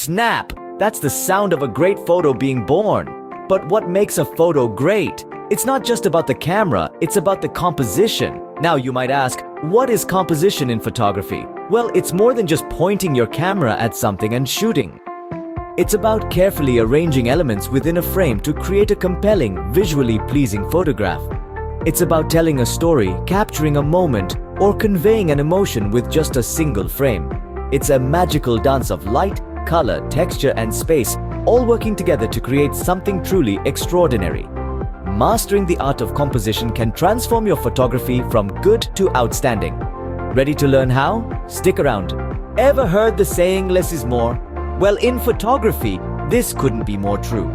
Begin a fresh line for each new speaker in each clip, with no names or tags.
snap! That's the sound of a great photo being born. But what makes a photo great? It's not just about the camera, it's about the composition. Now you might ask, what is composition in photography? Well, it's more than just pointing your camera at something and shooting. It's about carefully arranging elements within a frame to create a compelling, visually pleasing photograph. It's about telling a story, capturing a moment, or conveying an emotion with just a single frame. It's a magical dance of light, color, texture, and space, all working together to create something truly extraordinary. Mastering the art of composition can transform your photography from good to outstanding. Ready to learn how? Stick around. Ever heard the saying less is more? Well, in photography, this couldn't be more true.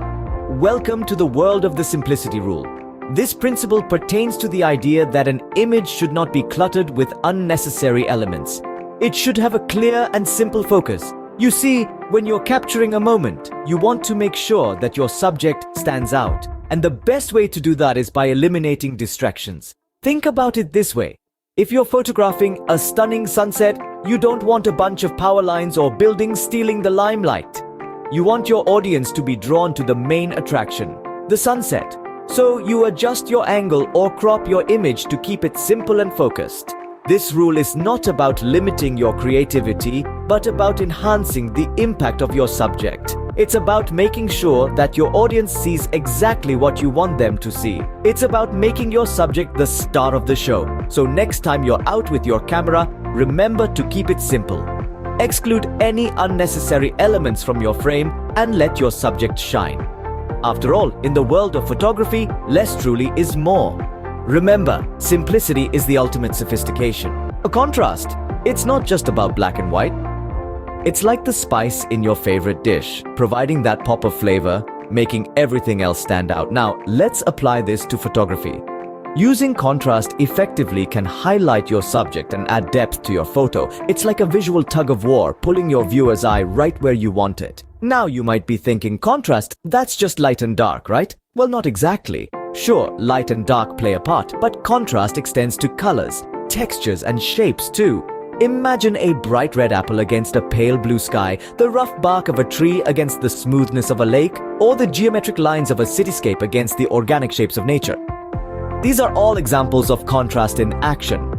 Welcome to the world of the simplicity rule. This principle pertains to the idea that an image should not be cluttered with unnecessary elements. It should have a clear and simple focus. You see, when you're capturing a moment, you want to make sure that your subject stands out. And the best way to do that is by eliminating distractions. Think about it this way. If you're photographing a stunning sunset, you don't want a bunch of power lines or buildings stealing the limelight. You want your audience to be drawn to the main attraction, the sunset. So you adjust your angle or crop your image to keep it simple and focused. This rule is not about limiting your creativity, but about enhancing the impact of your subject. It's about making sure that your audience sees exactly what you want them to see. It's about making your subject the star of the show. So next time you're out with your camera, remember to keep it simple. Exclude any unnecessary elements from your frame and let your subject shine. After all, in the world of photography, less truly is more. Remember, simplicity is the ultimate sophistication. A contrast. It's not just about black and white. It's like the spice in your favorite dish, providing that pop of flavor, making everything else stand out. Now, let's apply this to photography. Using contrast effectively can highlight your subject and add depth to your photo. It's like a visual tug of war, pulling your viewer's eye right where you want it. Now you might be thinking, contrast, that's just light and dark, right? Well, not exactly. Sure, light and dark play a part, but contrast extends to colors, textures, and shapes too. Imagine a bright red apple against a pale blue sky, the rough bark of a tree against the smoothness of a lake, or the geometric lines of a cityscape against the organic shapes of nature. These are all examples of contrast in action.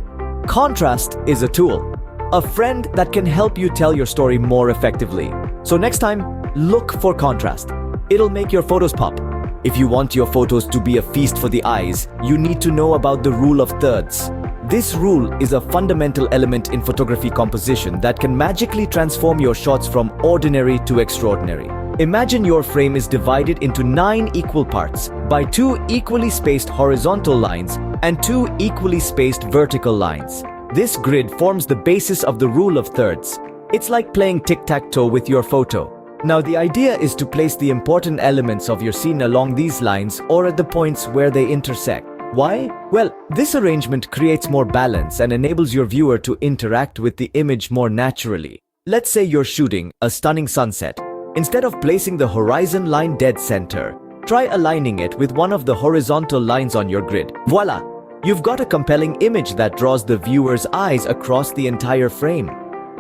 Contrast is a tool, a friend that can help you tell your story more effectively. So next time, look for contrast. It'll make your photos pop. If you want your photos to be a feast for the eyes, you need to know about the rule of thirds. This rule is a fundamental element in photography composition that can magically transform your shots from ordinary to extraordinary. Imagine your frame is divided into 9 equal parts by 2 equally spaced horizontal lines and 2 equally spaced vertical lines. This grid forms the basis of the rule of thirds. It's like playing tic-tac-toe with your photo. Now the idea is to place the important elements of your scene along these lines or at the points where they intersect. Why? Well, this arrangement creates more balance and enables your viewer to interact with the image more naturally. Let's say you're shooting a stunning sunset. Instead of placing the horizon line dead center, try aligning it with one of the horizontal lines on your grid. Voila! You've got a compelling image that draws the viewer's eyes across the entire frame.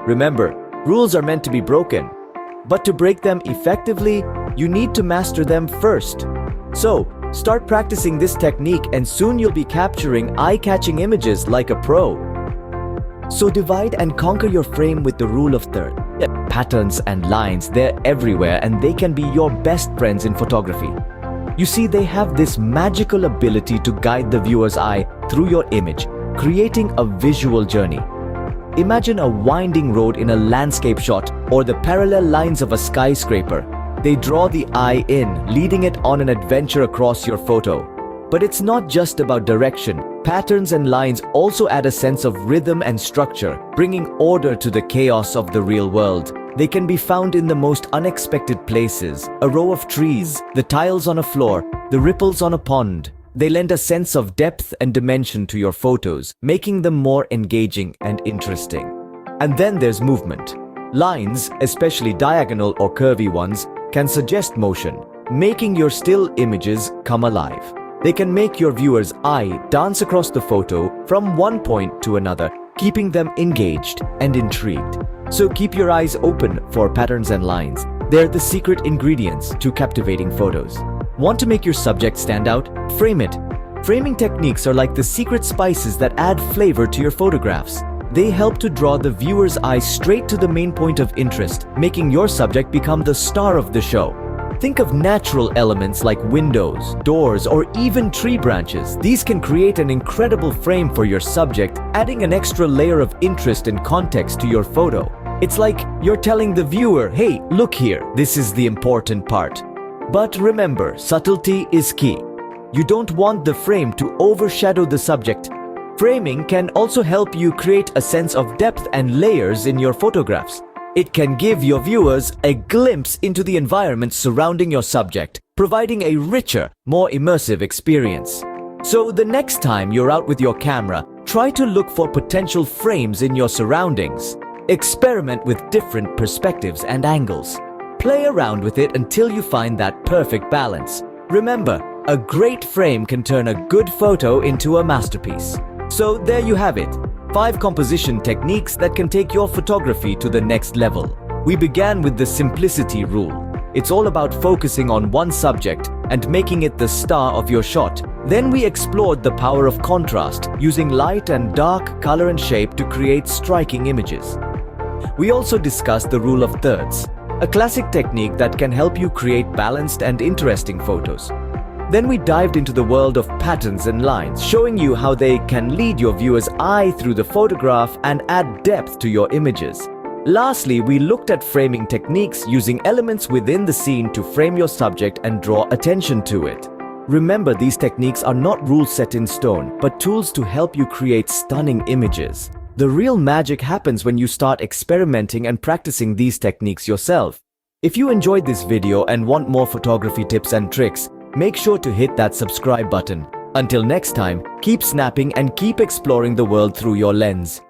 Remember, rules are meant to be broken. But to break them effectively, you need to master them first. So, start practicing this technique and soon you'll be capturing eye-catching images like a pro. So divide and conquer your frame with the rule of third. Patterns and lines, they're everywhere and they can be your best friends in photography. You see, they have this magical ability to guide the viewer's eye through your image, creating a visual journey. Imagine a winding road in a landscape shot or the parallel lines of a skyscraper. They draw the eye in, leading it on an adventure across your photo. But it's not just about direction. Patterns and lines also add a sense of rhythm and structure, bringing order to the chaos of the real world. They can be found in the most unexpected places, a row of trees, the tiles on a floor, the ripples on a pond. They lend a sense of depth and dimension to your photos, making them more engaging and interesting. And then there's movement. Lines, especially diagonal or curvy ones, can suggest motion, making your still images come alive. They can make your viewer's eye dance across the photo from one point to another, keeping them engaged and intrigued. So keep your eyes open for patterns and lines. They're the secret ingredients to captivating photos. Want to make your subject stand out? Frame it. Framing techniques are like the secret spices that add flavor to your photographs. They help to draw the viewer's eye straight to the main point of interest, making your subject become the star of the show. Think of natural elements like windows, doors, or even tree branches. These can create an incredible frame for your subject, adding an extra layer of interest and context to your photo. It's like you're telling the viewer, hey, look here, this is the important part. But remember, subtlety is key. You don't want the frame to overshadow the subject. Framing can also help you create a sense of depth and layers in your photographs. It can give your viewers a glimpse into the environment surrounding your subject, providing a richer, more immersive experience. So the next time you're out with your camera, try to look for potential frames in your surroundings. Experiment with different perspectives and angles. Play around with it until you find that perfect balance. Remember, a great frame can turn a good photo into a masterpiece. So there you have it. 5 composition techniques that can take your photography to the next level. We began with the simplicity rule. It's all about focusing on one subject and making it the star of your shot. Then we explored the power of contrast, using light and dark, color and shape to create striking images. We also discussed the rule of thirds, a classic technique that can help you create balanced and interesting photos. Then we dived into the world of patterns and lines, showing you how they can lead your viewer's eye through the photograph and add depth to your images. Lastly, we looked at framing techniques using elements within the scene to frame your subject and draw attention to it. Remember, these techniques are not rules set in stone, but tools to help you create stunning images. The real magic happens when you start experimenting and practicing these techniques yourself. If you enjoyed this video and want more photography tips and tricks, make sure to hit that subscribe button. Until next time, keep snapping and keep exploring the world through your lens.